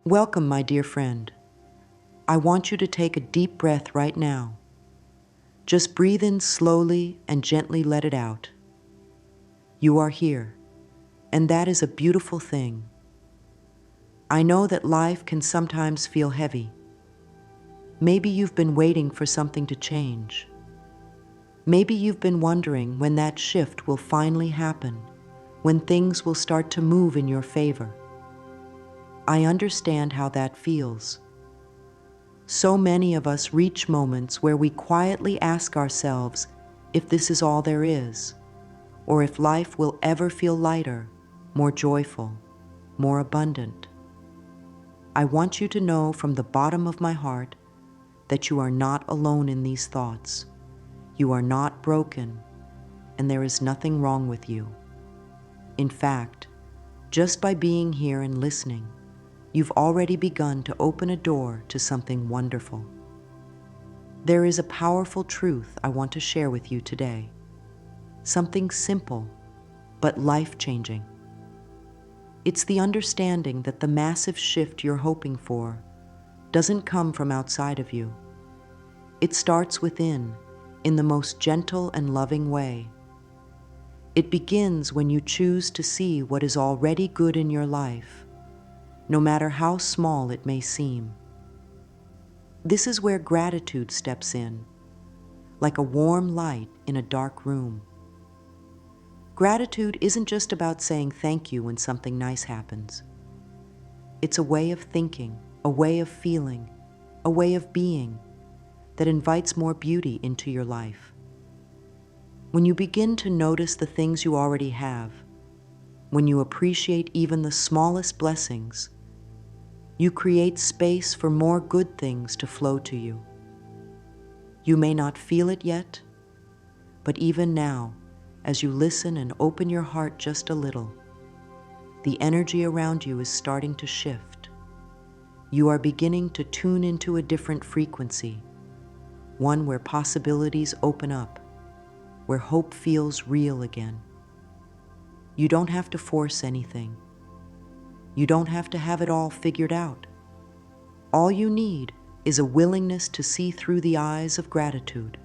Welcome, my dear friend. I want you to take a deep breath right now. Just breathe in slowly and gently let it out. You are here, and that is a beautiful thing. I know that life can sometimes feel heavy. Maybe you've been waiting for something to change. Maybe you've been wondering when that shift will finally happen, when things will start to move in your favor. I understand how that feels. So many of us reach moments where we quietly ask ourselves if this is all there is, or if life will ever feel lighter, more joyful, more abundant. I want you to know from the bottom of my heart that you are not alone in these thoughts. You are not broken, and there is nothing wrong with you. In fact, just by being here and listening, you've already begun to open a door to something wonderful. There is a powerful truth I want to share with you today. Something simple, but life-changing. It's the understanding that the massive shift you're hoping for doesn't come from outside of you. It starts within, in the most gentle and loving way. It begins when you choose to see what is already good in your life, no matter how small it may seem. This is where gratitude steps in, like a warm light in a dark room. Gratitude isn't just about saying thank you when something nice happens. It's a way of thinking, a way of feeling, a way of being that invites more beauty into your life. When you begin to notice the things you already have, when you appreciate even the smallest blessings, you create space for more good things to flow to you. You may not feel it yet, but even now, as you listen and open your heart just a little, the energy around you is starting to shift. You are beginning to tune into a different frequency, one where possibilities open up, where hope feels real again. You don't have to force anything. You don't have to have it all figured out. All you need is a willingness to see through the eyes of gratitude.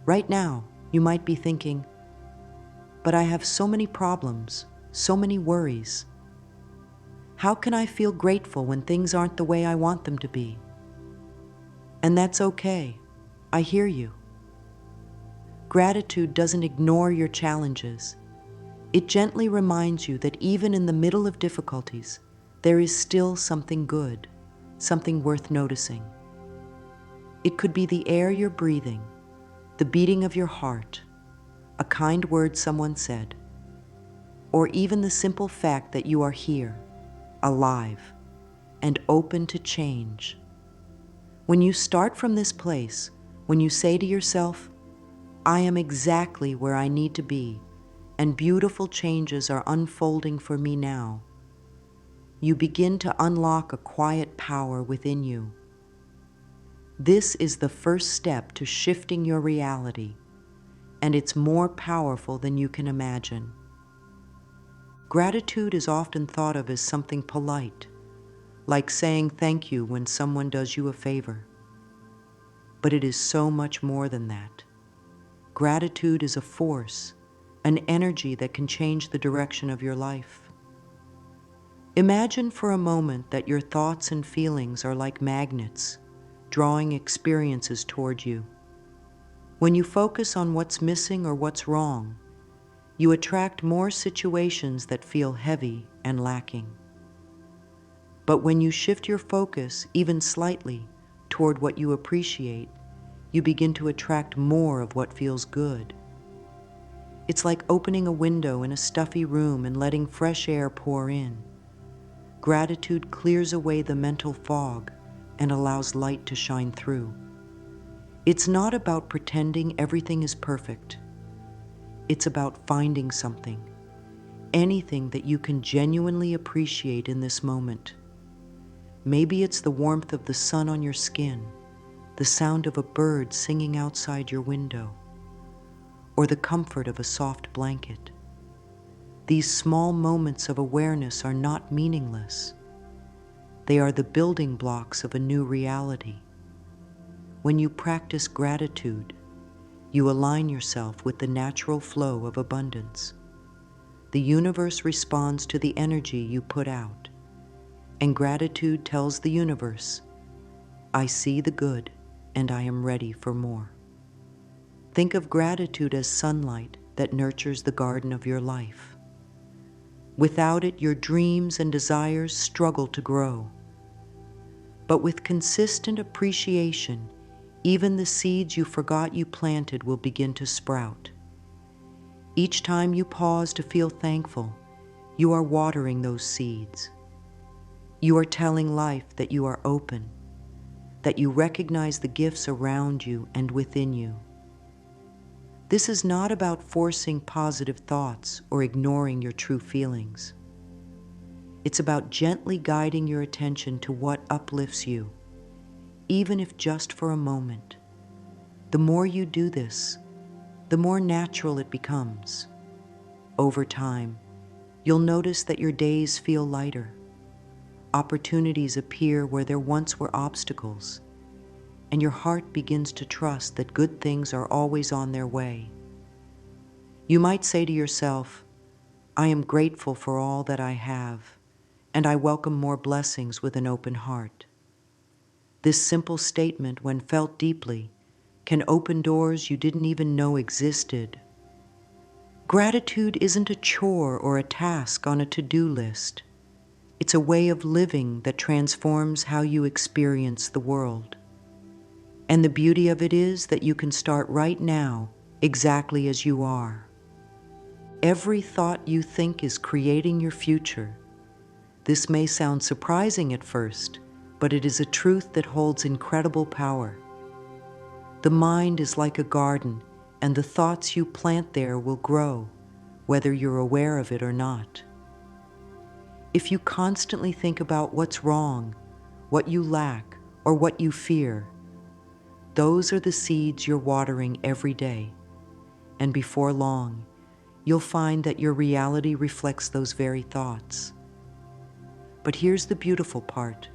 Right now, you might be thinking, but I have so many problems, so many worries. How can I feel grateful when things aren't the way I want them to be? And that's okay. I hear you. Gratitude doesn't ignore your challenges. It gently reminds you that even in the middle of difficulties, there is still something good, something worth noticing. It could be the air you're breathing, the beating of your heart, a kind word someone said, or even the simple fact that you are here, alive, and open to change. When you start from this place, when you say to yourself, I am exactly where I need to be, and beautiful changes are unfolding for me now, you begin to unlock a quiet power within you. This is the first step to shifting your reality, and it's more powerful than you can imagine. Gratitude is often thought of as something polite, like saying thank you when someone does you a favor. But it is so much more than that. Gratitude is a force, an energy that can change the direction of your life. Imagine for a moment that your thoughts and feelings are like magnets, drawing experiences toward you. When you focus on what's missing or what's wrong, you attract more situations that feel heavy and lacking. But when you shift your focus even slightly toward what you appreciate, you begin to attract more of what feels good. It's like opening a window in a stuffy room and letting fresh air pour in. Gratitude clears away the mental fog and allows light to shine through. It's not about pretending everything is perfect. It's about finding something, anything that you can genuinely appreciate in this moment. Maybe it's the warmth of the sun on your skin, the sound of a bird singing outside your window, or the comfort of a soft blanket. These small moments of awareness are not meaningless. They are the building blocks of a new reality. When you practice gratitude, you align yourself with the natural flow of abundance. The universe responds to the energy you put out, and gratitude tells the universe, I see the good and I am ready for more. Think of gratitude as sunlight that nurtures the garden of your life. Without it, your dreams and desires struggle to grow. But with consistent appreciation, even the seeds you forgot you planted will begin to sprout. Each time you pause to feel thankful, you are watering those seeds. You are telling life that you are open, that you recognize the gifts around you and within you. This is not about forcing positive thoughts or ignoring your true feelings. It's about gently guiding your attention to what uplifts you, even if just for a moment. The more you do this, the more natural it becomes. Over time, you'll notice that your days feel lighter. Opportunities appear where there once were obstacles, and your heart begins to trust that good things are always on their way. You might say to yourself, I am grateful for all that I have, and I welcome more blessings with an open heart. This simple statement, when felt deeply, can open doors you didn't even know existed. Gratitude isn't a chore or a task on a to-do list. It's a way of living that transforms how you experience the world. And the beauty of it is that you can start right now, exactly as you are. Every thought you think is creating your future. This may sound surprising at first, but it is a truth that holds incredible power. The mind is like a garden, and the thoughts you plant there will grow, whether you're aware of it or not. If you constantly think about what's wrong, what you lack, or what you fear, those are the seeds you're watering every day, and before long, you'll find that your reality reflects those very thoughts. But here's the beautiful part.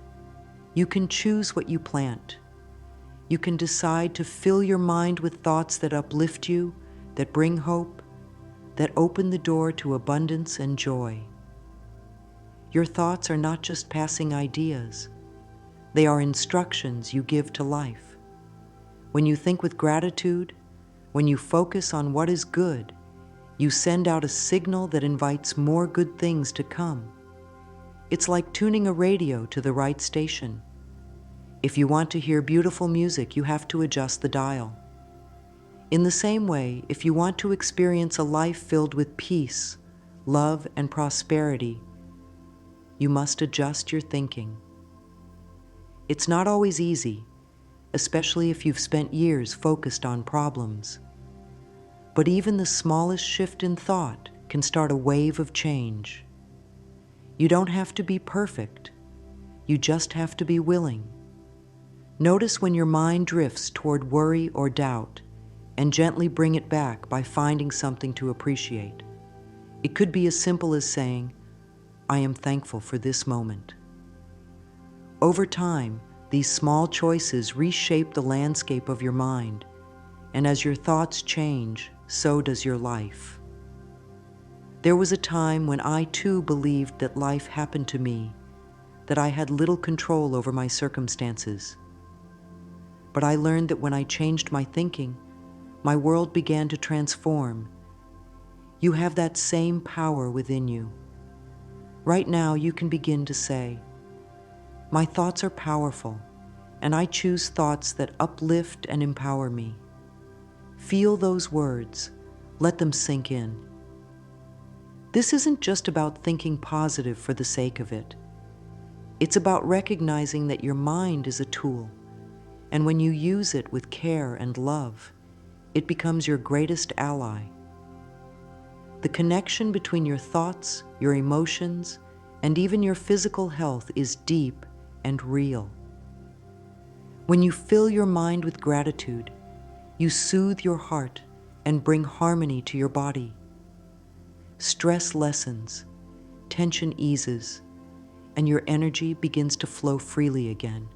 You can choose what you plant. You can decide to fill your mind with thoughts that uplift you, that bring hope, that open the door to abundance and joy. Your thoughts are not just passing ideas. They are instructions you give to life. When you think with gratitude, when you focus on what is good, you send out a signal that invites more good things to come. It's like tuning a radio to the right station. If you want to hear beautiful music, you have to adjust the dial. In the same way, if you want to experience a life filled with peace, love, and prosperity, you must adjust your thinking. It's not always easy, especially if you've spent years focused on problems. But even the smallest shift in thought can start a wave of change. You don't have to be perfect. You just have to be willing. Notice when your mind drifts toward worry or doubt, and gently bring it back by finding something to appreciate. It could be as simple as saying, I am thankful for this moment. Over time, these small choices reshape the landscape of your mind, and as your thoughts change, so does your life. There was a time when I too believed that life happened to me, that I had little control over my circumstances. But I learned that when I changed my thinking, my world began to transform. You have that same power within you. Right now, you can begin to say, my thoughts are powerful, and I choose thoughts that uplift and empower me. Feel those words. Let them sink in. This isn't just about thinking positive for the sake of it. It's about recognizing that your mind is a tool, and when you use it with care and love, it becomes your greatest ally. The connection between your thoughts, your emotions, and even your physical health is deep and real. When you fill your mind with gratitude, you soothe your heart and bring harmony to your body. Stress lessens, tension eases, and your energy begins to flow freely again.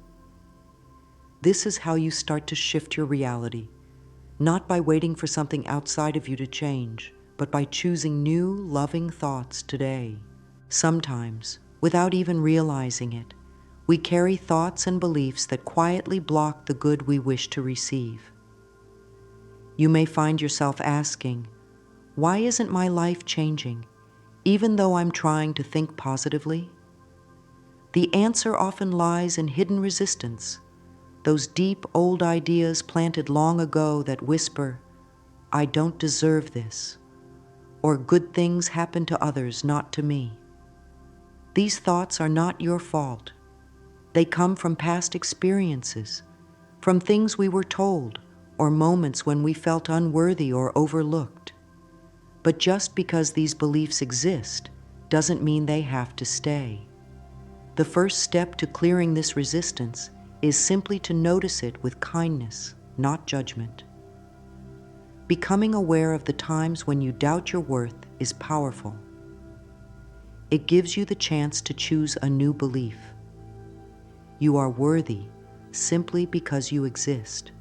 This is how you start to shift your reality, not by waiting for something outside of you to change, but by choosing new, loving thoughts today. Sometimes, without even realizing it, we carry thoughts and beliefs that quietly block the good we wish to receive. You may find yourself asking, "Why isn't my life changing, even though I'm trying to think positively?" The answer often lies in hidden resistance, those deep old ideas planted long ago that whisper, "I don't deserve this," or "good things happen to others, not to me." These thoughts are not your fault. They come from past experiences, from things we were told, or moments when we felt unworthy or overlooked. But just because these beliefs exist doesn't mean they have to stay. The first step to clearing this resistance is simply to notice it with kindness, not judgment. Becoming aware of the times when you doubt your worth is powerful. It gives you the chance to choose a new belief. You are worthy simply because you exist.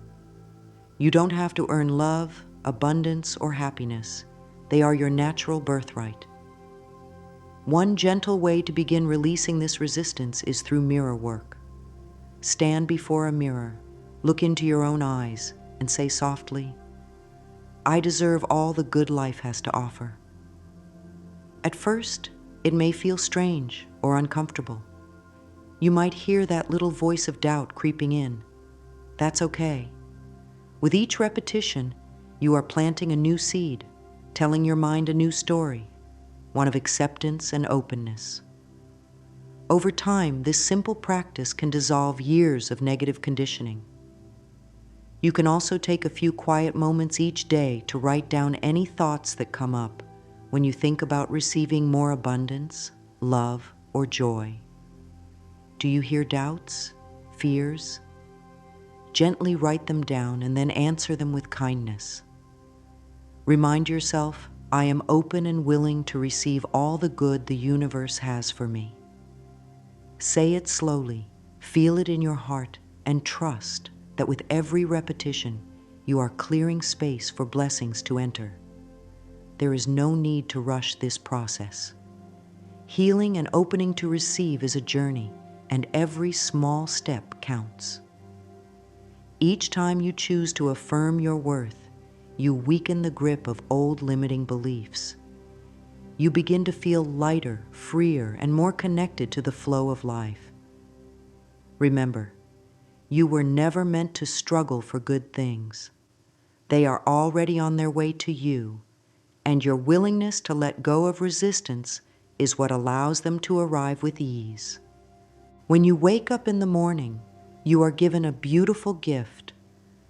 You don't have to earn love, abundance, or happiness. They are your natural birthright. One gentle way to begin releasing this resistance is through mirror work. Stand before a mirror, look into your own eyes, and say softly, "I deserve all the good life has to offer." At first, it may feel strange or uncomfortable. You might hear that little voice of doubt creeping in. That's okay. With each repetition, you are planting a new seed, telling your mind a new story, one of acceptance and openness. Over time, this simple practice can dissolve years of negative conditioning. You can also take a few quiet moments each day to write down any thoughts that come up when you think about receiving more abundance, love, or joy. Do you hear doubts, fears? Gently write them down and then answer them with kindness. Remind yourself, "I am open and willing to receive all the good the universe has for me." Say it slowly, feel it in your heart, and trust that with every repetition, you are clearing space for blessings to enter. There is no need to rush this process. Healing and opening to receive is a journey, and every small step counts. Each time you choose to affirm your worth, you weaken the grip of old limiting beliefs. You begin to feel lighter, freer, and more connected to the flow of life. Remember, you were never meant to struggle for good things. They are already on their way to you, and your willingness to let go of resistance is what allows them to arrive with ease. When you wake up in the morning, you are given a beautiful gift,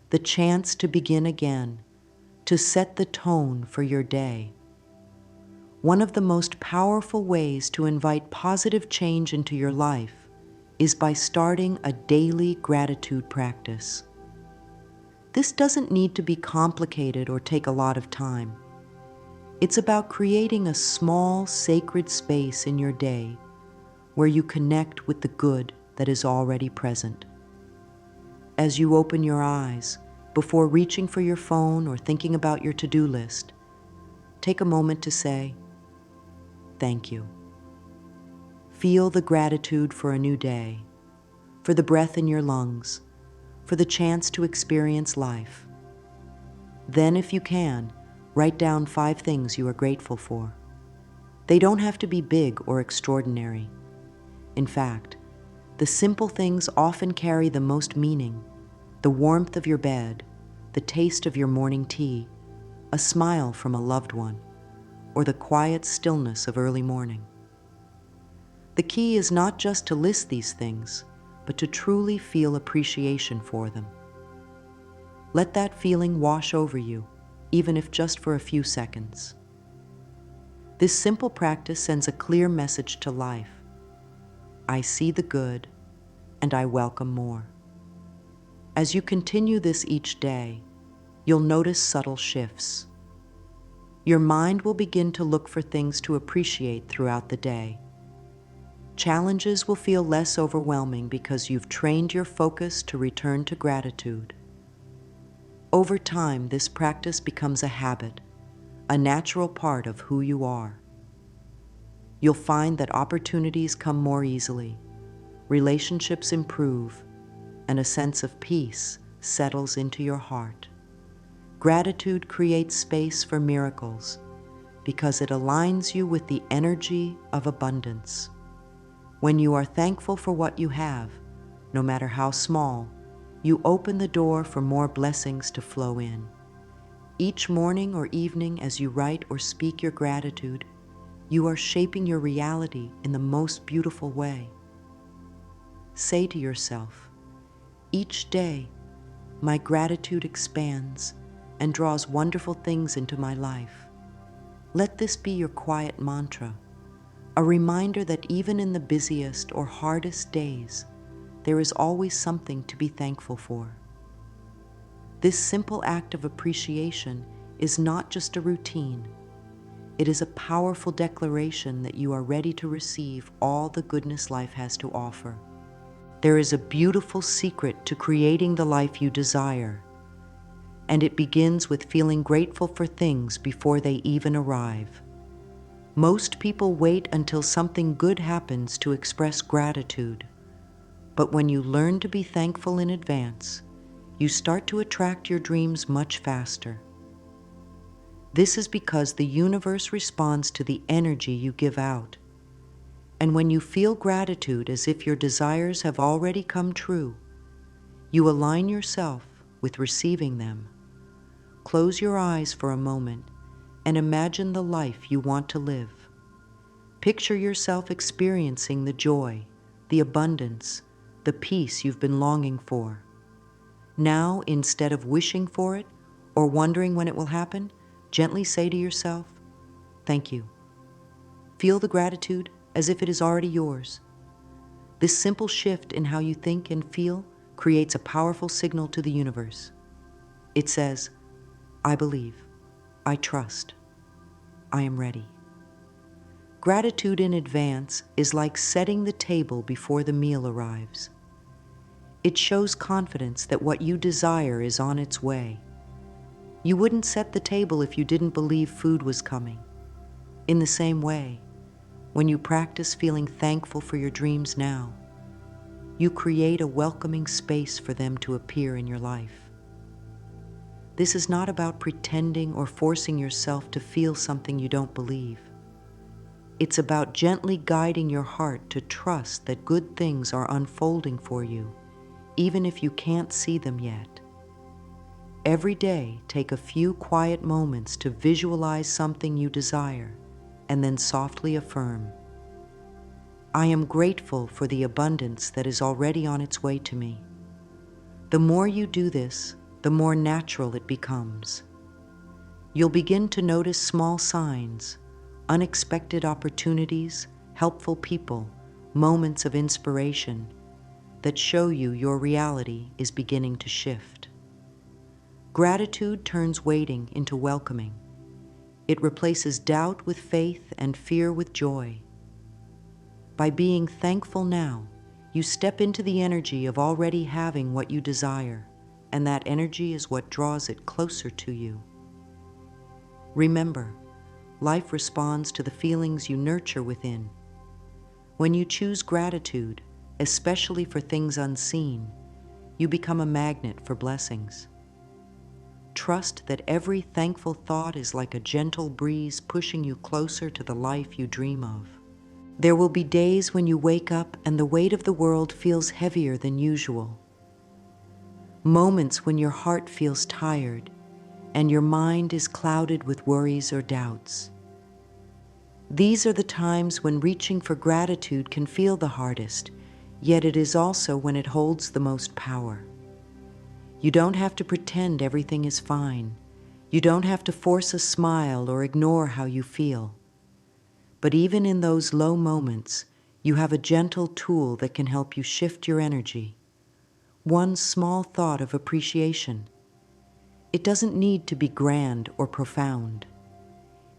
the chance to begin again, to set the tone for your day. One of the most powerful ways to invite positive change into your life is by starting a daily gratitude practice. This doesn't need to be complicated or take a lot of time. It's about creating a small, sacred space in your day where you connect with the good that is already present. As you open your eyes, before reaching for your phone or thinking about your to-do list, take a moment to say, "Thank you." Feel the gratitude for a new day, for the breath in your lungs, for the chance to experience life. Then, if you can, write down 5 things you are grateful for. They don't have to be big or extraordinary. In fact, the simple things often carry the most meaning: the warmth of your bed, the taste of your morning tea, a smile from a loved one, or the quiet stillness of early morning. The key is not just to list these things, but to truly feel appreciation for them. Let that feeling wash over you, even if just for a few seconds. This simple practice sends a clear message to life: I see the good, and I welcome more. As you continue this each day, you'll notice subtle shifts. Your mind will begin to look for things to appreciate throughout the day. Challenges will feel less overwhelming because you've trained your focus to return to gratitude. Over time, this practice becomes a habit, a natural part of who you are. You'll find that opportunities come more easily, relationships improve, and a sense of peace settles into your heart. Gratitude creates space for miracles because it aligns you with the energy of abundance. When you are thankful for what you have, no matter how small, you open the door for more blessings to flow in. Each morning or evening, as you write or speak your gratitude, you are shaping your reality in the most beautiful way. Say to yourself, each day, my gratitude expands and draws wonderful things into my life. Let this be your quiet mantra, a reminder that even in the busiest or hardest days, there is always something to be thankful for. This simple act of appreciation is not just a routine. It is a powerful declaration that you are ready to receive all the goodness life has to offer. There is a beautiful secret to creating the life you desire, and it begins with feeling grateful for things before they even arrive. Most people wait until something good happens to express gratitude, but when you learn to be thankful in advance, you start to attract your dreams much faster. This is because the universe responds to the energy you give out. And when you feel gratitude as if your desires have already come true, you align yourself with receiving them. Close your eyes for a moment and imagine the life you want to live. Picture yourself experiencing the joy, the abundance, the peace you've been longing for. Now, instead of wishing for it or wondering when it will happen, gently say to yourself, "Thank you." Feel the gratitude as if it is already yours. This simple shift in how you think and feel creates a powerful signal to the universe. It says, "I believe, I trust, I am ready." Gratitude in advance is like setting the table before the meal arrives. It shows confidence that what you desire is on its way. You wouldn't set the table if you didn't believe food was coming. In the same way, when you practice feeling thankful for your dreams now, you create a welcoming space for them to appear in your life. This is not about pretending or forcing yourself to feel something you don't believe. It's about gently guiding your heart to trust that good things are unfolding for you, even if you can't see them yet. Every day, take a few quiet moments to visualize something you desire, and then softly affirm, "I am grateful for the abundance that is already on its way to me." The more you do this, the more natural it becomes. You'll begin to notice small signs, unexpected opportunities, helpful people, moments of inspiration that show you your reality is beginning to shift. Gratitude turns waiting into welcoming. It replaces doubt with faith and fear with joy. By being thankful now, you step into the energy of already having what you desire, and that energy is what draws it closer to you. Remember, life responds to the feelings you nurture within. When you choose gratitude, especially for things unseen, you become a magnet for blessings. Trust that every thankful thought is like a gentle breeze pushing you closer to the life you dream of. There will be days when you wake up and the weight of the world feels heavier than usual. Moments when your heart feels tired and your mind is clouded with worries or doubts. These are the times when reaching for gratitude can feel the hardest, yet it is also when it holds the most power. You don't have to pretend everything is fine. You don't have to force a smile or ignore how you feel. But even in those low moments, you have a gentle tool that can help you shift your energy. One small thought of appreciation. It doesn't need to be grand or profound.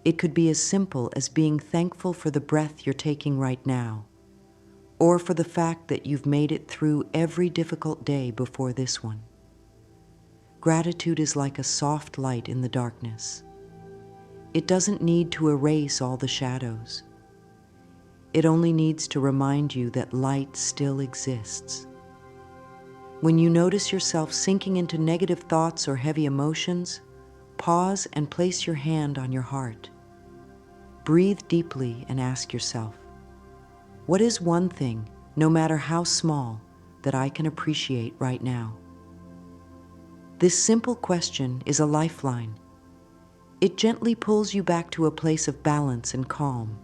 It could be as simple as being thankful for the breath you're taking right now, or for the fact that you've made it through every difficult day before this one. Gratitude is like a soft light in the darkness. It doesn't need to erase all the shadows. It only needs to remind you that light still exists. When you notice yourself sinking into negative thoughts or heavy emotions, pause and place your hand on your heart. Breathe deeply and ask yourself, what is one thing, no matter how small, that I can appreciate right now? This simple question is a lifeline. It gently pulls you back to a place of balance and calm.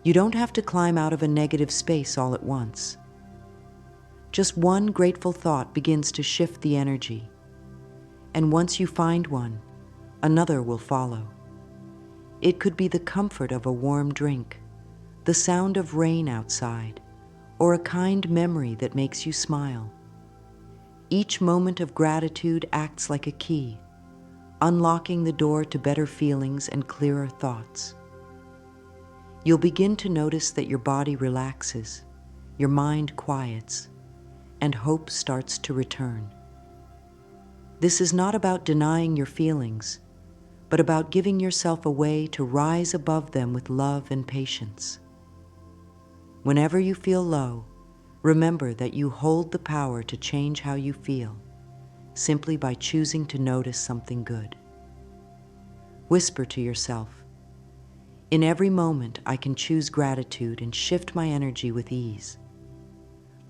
You don't have to climb out of a negative space all at once. Just one grateful thought begins to shift the energy. And once you find one, another will follow. It could be the comfort of a warm drink, the sound of rain outside, or a kind memory that makes you smile. Each moment of gratitude acts like a key, unlocking the door to better feelings and clearer thoughts. You'll begin to notice that your body relaxes, your mind quiets, and hope starts to return. This is not about denying your feelings, but about giving yourself a way to rise above them with love and patience. Whenever you feel low, remember that you hold the power to change how you feel, simply by choosing to notice something good. Whisper to yourself, in every moment I can choose gratitude and shift my energy with ease.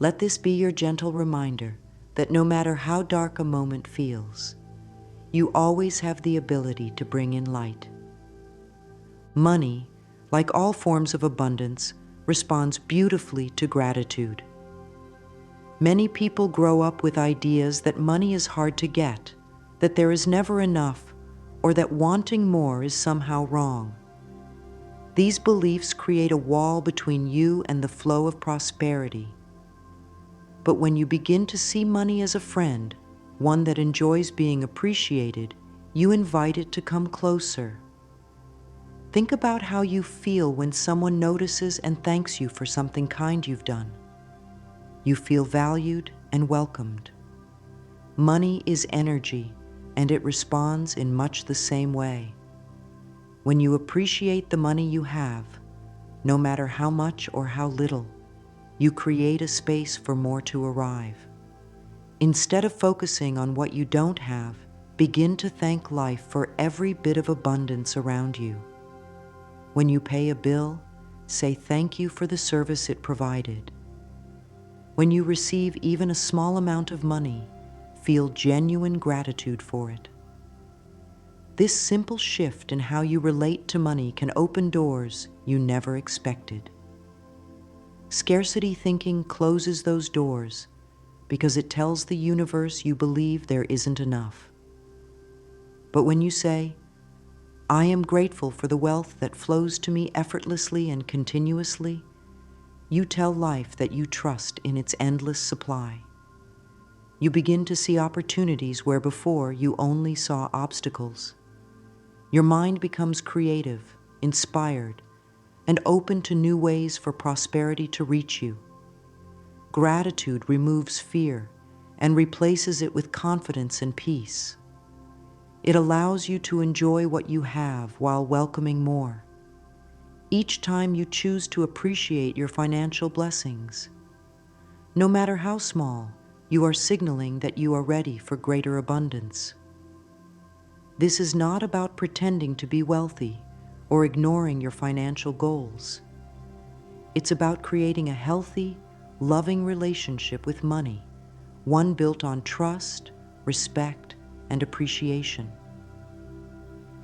Let this be your gentle reminder that no matter how dark a moment feels, you always have the ability to bring in light. Money, like all forms of abundance, responds beautifully to gratitude. Many people grow up with ideas that money is hard to get, that there is never enough, or that wanting more is somehow wrong. These beliefs create a wall between you and the flow of prosperity. But when you begin to see money as a friend, one that enjoys being appreciated, you invite it to come closer. Think about how you feel when someone notices and thanks you for something kind you've done. You feel valued and welcomed. Money is energy, and it responds in much the same way. When you appreciate the money you have, no matter how much or how little, you create a space for more to arrive. Instead of focusing on what you don't have, begin to thank life for every bit of abundance around you. When you pay a bill, say thank you for the service it provided. When you receive even a small amount of money, feel genuine gratitude for it. This simple shift in how you relate to money can open doors you never expected. Scarcity thinking closes those doors because it tells the universe you believe there isn't enough. But when you say, I am grateful for the wealth that flows to me effortlessly and continuously, you tell life that you trust in its endless supply. You begin to see opportunities where before you only saw obstacles. Your mind becomes creative, inspired, and open to new ways for prosperity to reach you. Gratitude removes fear and replaces it with confidence and peace. It allows you to enjoy what you have while welcoming more. Each time you choose to appreciate your financial blessings, no matter how small, you are signaling that you are ready for greater abundance. This is not about pretending to be wealthy or ignoring your financial goals. It's about creating a healthy, loving relationship with money, one built on trust, respect, and appreciation.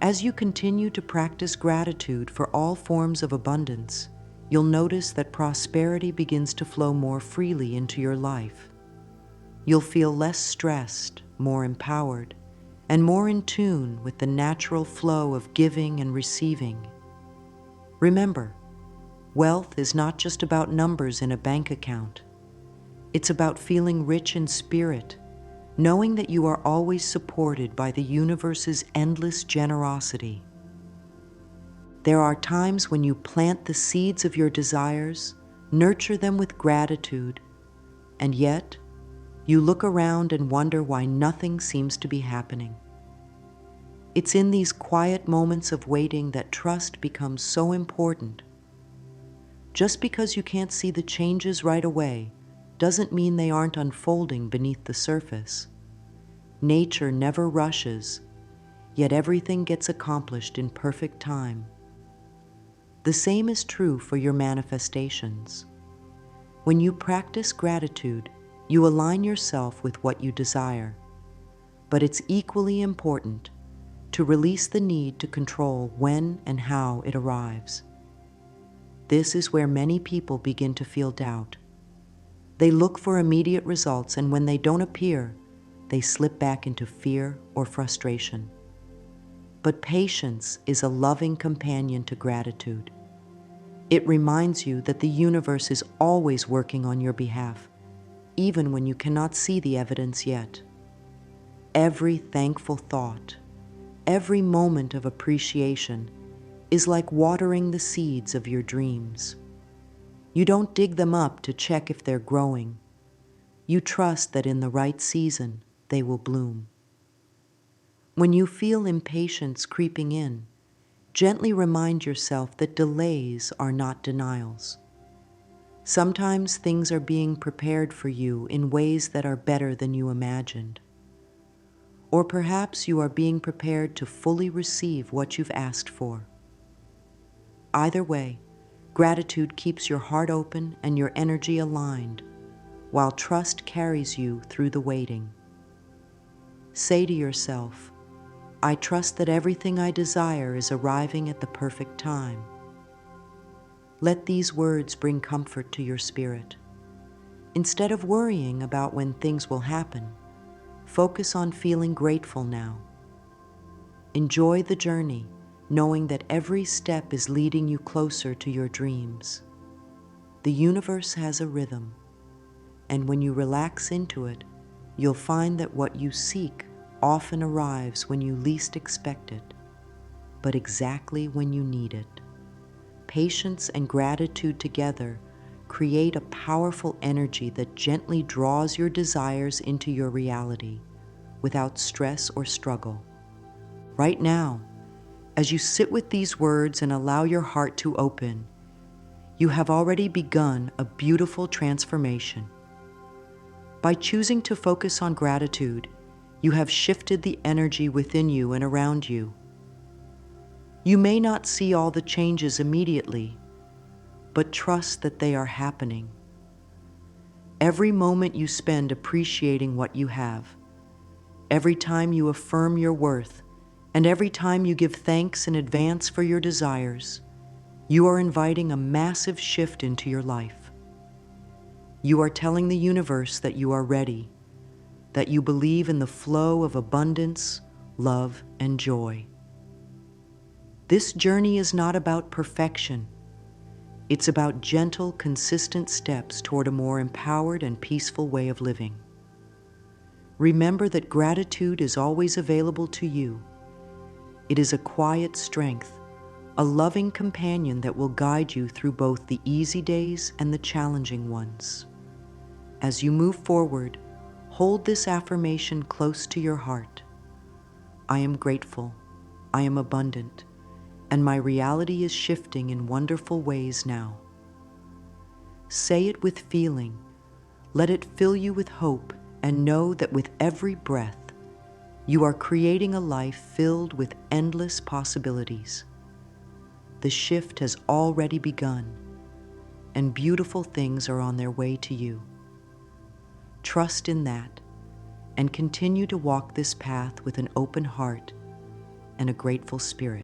As you continue to practice gratitude for all forms of abundance, you'll notice that prosperity begins to flow more freely into your life. You'll feel less stressed, more empowered, and more in tune with the natural flow of giving and receiving. Remember, wealth is not just about numbers in a bank account. It's about feeling rich in spirit, knowing that you are always supported by the universe's endless generosity. There are times when you plant the seeds of your desires, Nurture them with gratitude, and yet you look around and wonder why nothing seems to be happening. It's in these quiet moments of waiting that trust becomes so important. Just because you can't see the changes right away doesn't mean they aren't unfolding beneath the surface. Nature never rushes, yet everything gets accomplished in perfect time. The same is true for your manifestations. When you practice gratitude, you align yourself with what you desire. But it's equally important to release the need to control when and how it arrives. This is where many people begin to feel doubt. They look for immediate results, and when they don't appear, they slip back into fear or frustration. But patience is a loving companion to gratitude. It reminds you that the universe is always working on your behalf, even when you cannot see the evidence yet. Every thankful thought, every moment of appreciation is like watering the seeds of your dreams. You don't dig them up to check if they're growing. You trust that in the right season, they will bloom. When you feel impatience creeping in, gently remind yourself that delays are not denials. Sometimes things are being prepared for you in ways that are better than you imagined. Or perhaps you are being prepared to fully receive what you've asked for. Either way, gratitude keeps your heart open and your energy aligned, while trust carries you through the waiting. Say to yourself, I trust that everything I desire is arriving at the perfect time. Let these words bring comfort to your spirit. Instead of worrying about when things will happen, focus on feeling grateful now. Enjoy the journey, knowing that every step is leading you closer to your dreams. The universe has a rhythm, and when you relax into it, you'll find that what you seek often arrives when you least expect it, but exactly when you need it. Patience and gratitude together create a powerful energy that gently draws your desires into your reality without stress or struggle. Right now, as you sit with these words and allow your heart to open, you have already begun a beautiful transformation. By choosing to focus on gratitude, you have shifted the energy within you and around you. You may not see all the changes immediately, but trust that they are happening. Every moment you spend appreciating what you have, every time you affirm your worth, and every time you give thanks in advance for your desires, you are inviting a massive shift into your life. You are telling the universe that you are ready, that you believe in the flow of abundance, love, and joy. This journey is not about perfection. It's about gentle, consistent steps toward a more empowered and peaceful way of living. Remember that gratitude is always available to you. It is a quiet strength, a loving companion that will guide you through both the easy days and the challenging ones. As you move forward, hold this affirmation close to your heart. I am grateful, I am abundant, and my reality is shifting in wonderful ways now. Say it with feeling, let it fill you with hope, and know that with every breath, you are creating a life filled with endless possibilities. The shift has already begun, and beautiful things are on their way to you. Trust in that, and continue to walk this path with an open heart and a grateful spirit.